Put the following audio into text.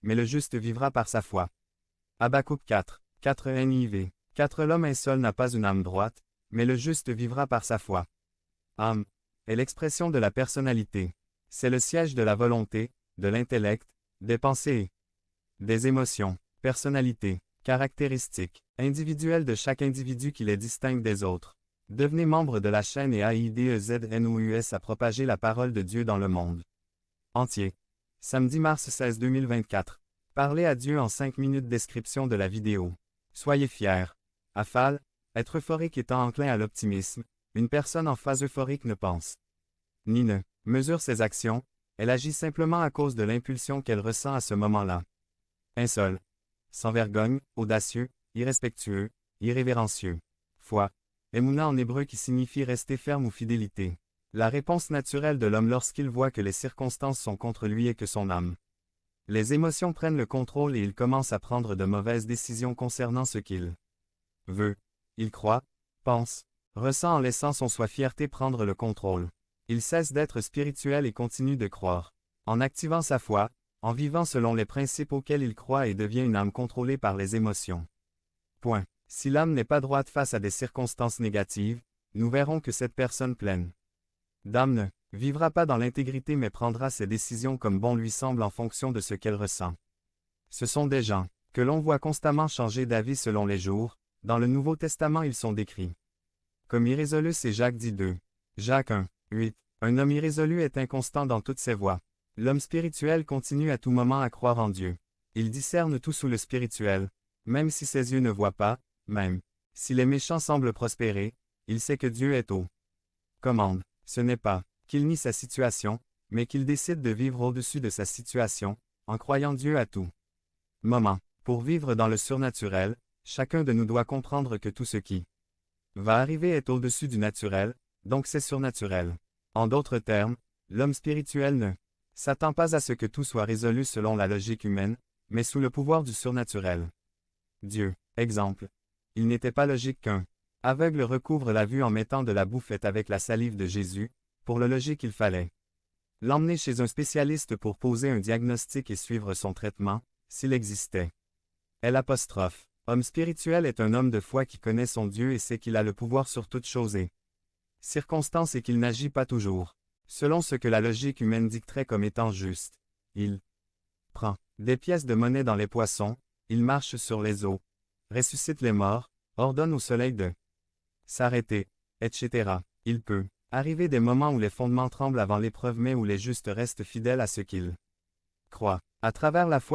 mais le juste vivra par sa foi. Habakkuk 4, 4 NIV. 4 L'homme seul n'a pas une âme droite, mais le juste vivra par sa foi. Âme est l'expression de la personnalité. C'est le siège de la volonté, de l'intellect, des pensées et des émotions. Personnalité, caractéristiques individuelles de chaque individu qui les distingue des autres. Devenez membre de la chaîne et AIDEZNOUS à propager la parole de Dieu dans le monde entier. Samedi mars 16 2024. Parlez à Dieu en 5 minutes. Description de la vidéo. Soyez fiers. Affal, être euphorique étant enclin à l'optimisme, une personne en phase euphorique ne pense ni ne mesure ses actions, elle agit simplement à cause de l'impulsion qu'elle ressent à ce moment-là. Insolent, sans vergogne, audacieux, irrespectueux, irrévérencieux. Foi, émouna en hébreu qui signifie rester ferme ou fidélité. La réponse naturelle de l'homme lorsqu'il voit que les circonstances sont contre lui est que son âme. Les émotions prennent le contrôle et il commence à prendre de mauvaises décisions concernant ce qu'il veut. Il croit, pense, ressent en laissant son soi fierté prendre le contrôle. Il cesse d'être spirituel et continue de croire. En activant sa foi, en vivant selon les principes auxquels il croit et devient une âme contrôlée par les émotions. Point. Si l'âme n'est pas droite face à des circonstances négatives, nous verrons que cette personne pleine d'âme ne vivra pas dans l'intégrité mais prendra ses décisions comme bon lui semble en fonction de ce qu'elle ressent. Ce sont des gens que l'on voit constamment changer d'avis selon les jours. Dans le Nouveau Testament ils sont décrits comme irrésolus et Jacques dit 2. Jacques 1, 8. Un homme irrésolu est inconstant dans toutes ses voies. L'homme spirituel continue à tout moment à croire en Dieu. Il discerne tout sous le spirituel, même si ses yeux ne voient pas, même si les méchants semblent prospérer, il sait que Dieu est aux commandes. Ce n'est pas qu'il nie sa situation, mais qu'il décide de vivre au-dessus de sa situation, en croyant Dieu à tout moment. Pour vivre dans le surnaturel, chacun de nous doit comprendre que tout ce qui va arriver est au-dessus du naturel, donc c'est surnaturel. En d'autres termes, l'homme spirituel ne s'attend pas à ce que tout soit résolu selon la logique humaine, mais sous le pouvoir du surnaturel. Dieu, exemple. Il n'était pas logique qu'un aveugle recouvre la vue en mettant de la boue faite avec la salive de Jésus. Pour le logique il fallait l'emmener chez un spécialiste pour poser un diagnostic et suivre son traitement, s'il existait. L'apostrophe. Homme spirituel est un homme de foi qui connaît son Dieu et sait qu'il a le pouvoir sur toute chose et circonstance et qu'il n'agit pas toujours selon ce que la logique humaine dicterait comme étant juste. Il prend des pièces de monnaie dans les poissons, il marche sur les eaux, ressuscite les morts, ordonne au soleil de s'arrêter, etc. Il peut arriver des moments où les fondements tremblent avant l'épreuve mais où les justes restent fidèles à ce qu'ils croient. À travers la foi